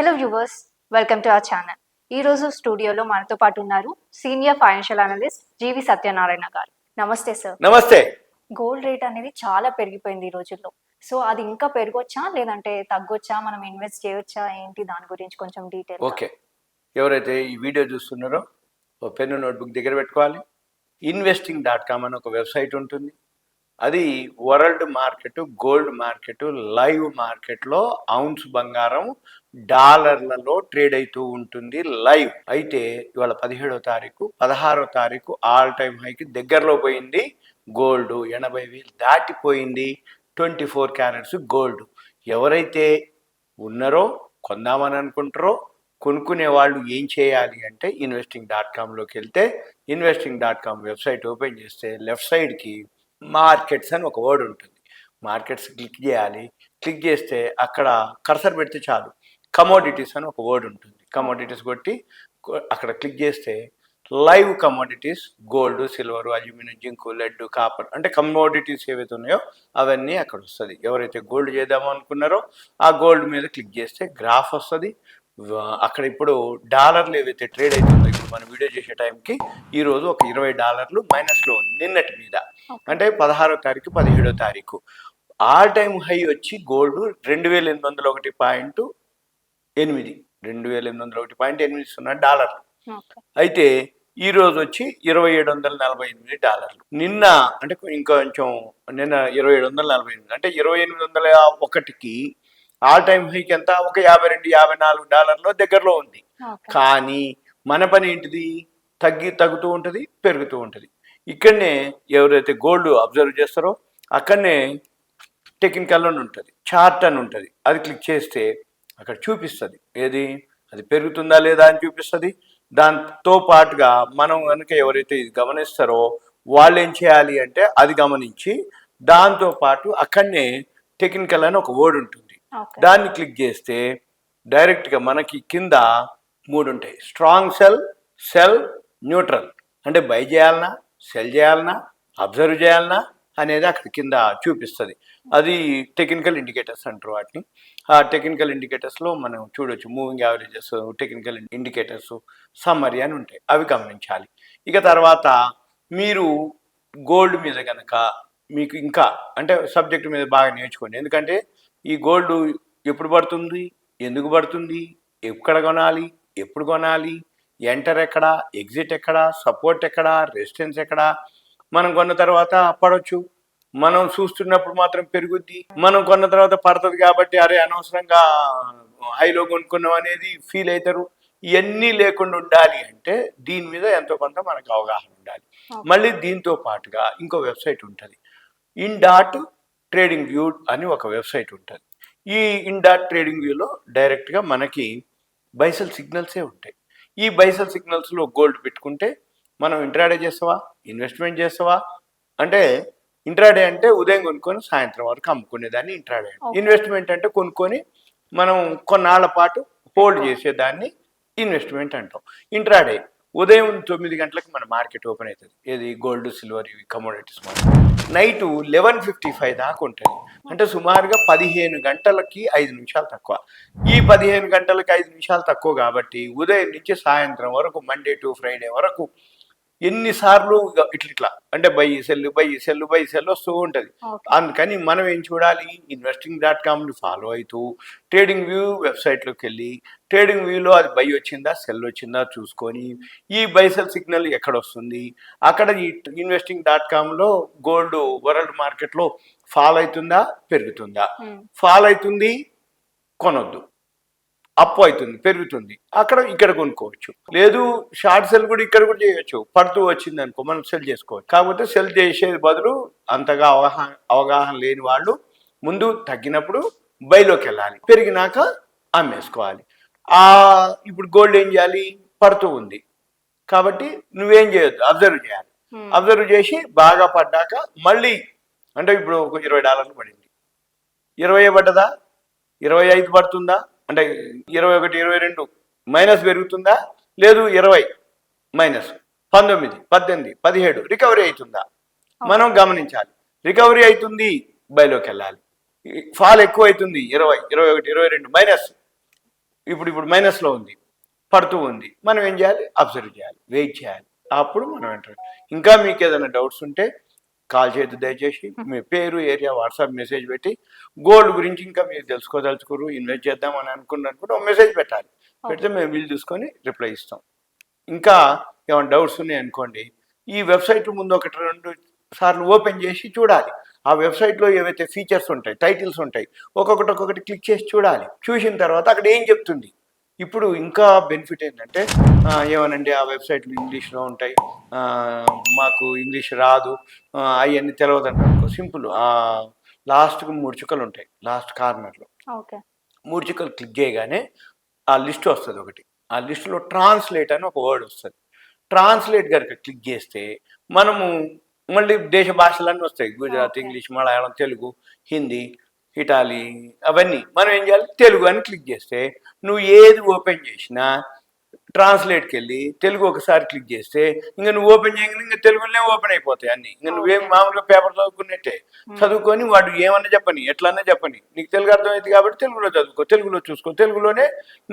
Hello viewers, welcome to our channel. ఈరోజు స్టూడియోలో మనతో పాటు ఉన్నారు సీనియర్ ఫైనాన్షియల్ అనలిస్ట్ జీవి సత్యనారాయణ గారు. నమస్తే సార్. నమస్తే. గోల్డ్ రేట్ అనేది చాలా పెరిగిపోయింది ఈ రోజుల్లో. సో అది ఇంకా పెరగొచ్చా లేదంటే తగ్గొచ్చా? మనం ఇన్వెస్ట్ చేయొచ్చా? ఏంటి దాని గురించి కొంచెం డీటెయిల్. ఓకే, ఎవరైతే ఈ వీడియో చూస్తున్నారో ఓ పెన్ను నోట్బుక్ దగ్గర పెట్టుకోవాలి. investing.com అని ఒక వెబ్సైట్ ఉంటుంది. అది world market, gold market, live మార్కెట్లో ఔన్స్ బంగారం డాలర్లలో ట్రేడ్ అవుతూ ఉంటుంది లైవ్. అయితే ఇవాళ 17వ తారీఖు, 16వ తారీఖు ఆల్ టైమ్ హైకి దగ్గరలో పోయింది గోల్డ్. 80,000 దాటిపోయింది 24 క్యారెట్స్ గోల్డ్. ఎవరైతే ఉన్నారో, కొందామని అనుకుంటారో, కొనుక్కునే వాళ్ళు ఏం చేయాలి అంటే investing.comలోకి వెళ్తే investing.com వెబ్సైట్ ఓపెన్ చేస్తే లెఫ్ట్ సైడ్కి మార్కెట్స్ అని ఒక వర్డ్ ఉంటుంది. మార్కెట్స్ క్లిక్ చేయాలి. క్లిక్ చేస్తే అక్కడ కర్సర్ పెడితే చాలు, కమోడిటీస్ అని ఒక వర్డ్ ఉంటుంది. కమోడిటీస్ కొట్టి అక్కడ క్లిక్ చేస్తే live commodities, gold, silver, aluminium, zinc, lead, copper అంటే కమోడిటీస్ ఏవైతే ఉన్నాయో అవన్నీ అక్కడ వస్తుంది. ఎవరైతే గోల్డ్ చేద్దామో అనుకున్నారో ఆ గోల్డ్ మీద క్లిక్ చేస్తే గ్రాఫ్ వస్తుంది. అక్కడ ఇప్పుడు డాలర్లు ఏవైతే ట్రేడ్ అవుతుందో, ఇప్పుడు మనం వీడియో చేసే టైంకి ఈరోజు ఒక $20 మైనస్లో ఉంది నిన్నటి మీద. అంటే 16వ తారీఖు, 17వ తారీఖు ఆల్ టైమ్ హై వచ్చి గోల్డ్ 2,801.8, 2,801.8 డాలర్లు. అయితే ఈ రోజు వచ్చి $2,748. నిన్న అంటే ఇంకొంచెం, నిన్న 2,748 అంటే 2,801కి ఆల్ టైమ్ హైకి ఎంత, ఒక $52-54 దగ్గరలో ఉంది. కానీ మన పని ఏంటిది, తగ్గుతూ ఉంటుంది, పెరుగుతూ ఉంటుంది. ఇక్కడనే ఎవరైతే గోల్డ్ అబ్జర్వ్ చేస్తారో అక్కడనే టెక్నికల్ అని ఉంటుంది, చార్ట్ అని ఉంటుంది. అది క్లిక్ చేస్తే అక్కడ చూపిస్తుంది ఏది, అది పెరుగుతుందా లేదా అని చూపిస్తుంది. దాంతో పాటుగా మనం కనుక ఎవరైతే ఇది గమనిస్తారో వాళ్ళు ఏం చేయాలి అంటే అది గమనించి దాంతో పాటు అక్కడనే టెక్నికల్ అని ఒక వర్డ్ ఉంటుంది. దాన్ని క్లిక్ చేస్తే డైరెక్ట్గా మనకి కింద 3 ఉంటాయి: స్ట్రాంగ్ సెల్, సెల్, న్యూట్రల్. అంటే బై చేయాలన్నా, సెల్ చేయాలన్నా, అబ్జర్వ్ చేయాలన్నా అనేది అక్కడ కింద చూపిస్తుంది. అది టెక్నికల్ ఇండికేటర్స్ అంటారు వాటిని. ఆ టెక్నికల్ ఇండికేటర్స్లో మనం చూడొచ్చు moving averages, technical indicators, summary అని ఉంటాయి. అవి గమనించాలి. ఇక తర్వాత మీరు గోల్డ్ మీద కనుక మీకు ఇంకా అంటే సబ్జెక్ట్ మీద బాగా నేర్చుకోండి. ఎందుకంటే ఈ గోల్డ్ ఎప్పుడు పడుతుంది, ఎందుకు పడుతుంది, ఎక్కడ కొనాలి, ఎప్పుడు కొనాలి, ఎంటర్ ఎక్కడ, ఎగ్జిట్ ఎక్కడ, సపోర్ట్ ఎక్కడ, రెసిస్టెన్స్ ఎక్కడ, మనం కొన్న తర్వాత పడవచ్చు, మనం చూస్తున్నప్పుడు మాత్రం పెరుగుద్ది, మనం కొన్న తర్వాత పడుతుంది కాబట్టి అరే అనవసరంగా హైలో కొనుక్కున్నాం అనేది ఫీల్ అవుతారు. ఇవన్నీ లేకుండా ఉండాలి అంటే దీని మీద ఎంతో కొంత మనకు అవగాహన ఉండాలి. మళ్ళీ దీంతో పాటుగా ఇంకో వెబ్సైట్ ఉంటుంది, ఇన్.ట్రేడింగ్ వ్యూ అని ఒక వెబ్సైట్ ఉంటుంది. ఈ ఇన్.ట్రేడింగ్ వ్యూలో డైరెక్ట్గా మనకి బైసెల్ సిగ్నల్సే ఉంటాయి. ఈ బైసెల్ సిగ్నల్స్లో గోల్డ్ పెట్టుకుంటే మనం ఇంట్రాడే చేస్తావా, ఇన్వెస్ట్మెంట్ చేస్తావా అంటే, ఇంట్రాడే అంటే ఉదయం కొనుక్కొని సాయంత్రం వరకు అమ్ముకునేదాన్ని ఇంట్రాడే. ఇన్వెస్ట్మెంట్ అంటే కొనుక్కొని మనం కొన్నాళ్ల పాటు హోల్డ్ చేసేదాన్ని ఇన్వెస్ట్మెంట్ అంటాం. ఇంట్రాడే ఉదయం 9 గంటలకు మన మార్కెట్ ఓపెన్ అవుతుంది. ఏది, గోల్డ్, సిల్వర్, ఇవి కమోడిటీస్ మార్కెట్. నైటు 11:55 దాకా ఉంటుంది. అంటే సుమారుగా 15 గంటలకి 5 నిమిషాలు తక్కువ. ఈ 15 గంటలకి 5 నిమిషాలు తక్కువ కాబట్టి ఉదయం నుంచి సాయంత్రం వరకు, మండే టు ఫ్రైడే వరకు ఎన్నిసార్లు ఇట్లా అంటే బై సెల్ వస్తూ ఉంటుంది. అందుకని మనం ఏం చూడాలి, investing.comని ఫాలో అవుతూ ట్రేడింగ్ వ్యూ వెబ్సైట్లోకి వెళ్ళి ట్రేడింగ్ వ్యూలో అది బై వచ్చిందా, సెల్ వచ్చిందా చూసుకొని ఈ బై సెల్ సిగ్నల్ ఎక్కడ వస్తుంది, అక్కడ ఈ investing.comలో గోల్డ్ వరల్డ్ మార్కెట్లో ఫాల్ అవుతుందా, పెరుగుతుందా, ఫాల్ అవుతుంది కొనొద్దు, అప్ అవుతుంది, పెరుగుతుంది, అక్కడ ఇక్కడ కొనుక్కోవచ్చు. లేదు షార్ట్ సెల్ కూడా ఇక్కడ కూడా చేయొచ్చు. పడుతూ వచ్చింది అనుకో మనం సెల్ చేసుకోవచ్చు. కాకపోతే సెల్ చేసేది బదులు అంతగా అవగాహన లేని వాళ్ళు ముందు తగ్గినప్పుడు బైలోకి వెళ్ళాలి, పెరిగినాక అమ్మేసుకోవాలి. ఇప్పుడు గోల్డ్ ఏం చేయాలి, పడుతూ ఉంది కాబట్టి నువ్వేం చేయొద్దు, అబ్జర్వ్ చేయాలి. అబ్జర్వ్ చేసి బాగా పడ్డాక మళ్ళీ, అంటే ఇప్పుడు ఒక $20 పడింది, 20 పడ్డదా, 25 పడుతుందా, అంటే 21, 22 మైనస్ పెరుగుతుందా, లేదు 20 మైనస్ 19, 18, 17 రికవరీ అవుతుందా మనం గమనించాలి. రికవరీ అవుతుంది బైలోకి వెళ్ళాలి. ఫాల్ ఎక్కువ అవుతుంది 20, 21, 22 మైనస్ ఇప్పుడు మైనస్లో ఉంది, పడుతూ ఉంది, మనం ఏం చేయాలి? అబ్జర్వ్ చేయాలి, వెయిట్ చేయాలి, అప్పుడు మనం ఎంటర్. ఇంకా మీకు ఏదైనా డౌట్స్ ఉంటే కాల్ చేయొద్దు దయచేసి. మీ పేరు, ఏరియా, వాట్సాప్ మెసేజ్ పెట్టి గోల్డ్ గురించి ఇంకా మీరు తెలుసుకోదలుచుకోరు, ఇన్వెస్ట్ చేద్దాం అని అనుకున్నప్పుడు ఒక మెసేజ్ పెట్టాలి. పెడితే మేము వీలు చూసుకొని రిప్లై ఇస్తాం. ఇంకా ఏమైనా డౌట్స్ ఉన్నాయి అనుకోండి, ఈ వెబ్సైట్ ముందు 1-2 సార్లు ఓపెన్ చేసి చూడాలి. ఆ వెబ్సైట్లో ఏవైతే ఫీచర్స్ ఉంటాయి, టైటిల్స్ ఉంటాయి, ఒక్కొక్కటి క్లిక్ చేసి చూడాలి. చూసిన తర్వాత అక్కడ ఏం చెప్తుంది. ఇప్పుడు ఇంకా బెనిఫిట్ ఏంటంటే ఏమనండి, ఆ వెబ్సైట్లు ఇంగ్లీష్లో ఉంటాయి, మాకు ఇంగ్లీష్ రాదు, అవన్నీ తెలియదండి అనుకో, సింపుల్. లాస్ట్కి 3 చుక్కలు ఉంటాయి, లాస్ట్ కార్నర్లో ఓకే. 3 చుక్కలు క్లిక్ చేయగానే ఆ లిస్ట్ వస్తుంది ఒకటి. ఆ లిస్టులో ట్రాన్స్లేట్ అని ఒక వర్డ్ వస్తుంది. ట్రాన్స్లేట్ కనుక క్లిక్ చేస్తే మనము మళ్ళీ దేశ భాషలన్నీ వస్తాయి, Gujarat, okay. English, Malayalam, Telugu, Hindi, Italy, అవన్నీ. మనం ఏం చేయాలి? తెలుగు అని క్లిక్ చేస్తే నువ్వు ఏది ఓపెన్ చేసినా ట్రాన్స్లేట్కి వెళ్ళి తెలుగు ఒకసారి క్లిక్ చేస్తే ఇంకా నువ్వు ఓపెన్ చేయగానే ఇంకా తెలుగులోనే ఓపెన్ అయిపోతాయి అన్ని. ఇంకా నువ్వేం మామూలుగా పేపర్ చదువుకున్నట్టే చదువుకొని వాడు ఏమన్నా చెప్పని, ఎట్లన్నా చెప్పని, నీకు తెలుగు అర్థమైంది కాబట్టి తెలుగులో చదువుకో, తెలుగులో చూసుకో, తెలుగులోనే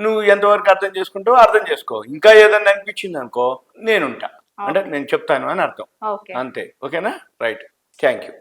నువ్వు ఎంతవరకు అర్థం చేసుకుంటావో అర్థం చేసుకో. ఇంకా ఏదన్నా అనిపించింది అనుకో, నేనుంటా, అంటే నేను చెప్తాను అని అర్థం. ఓకే. అంతే. ఓకేనా? రైట్. Thank you.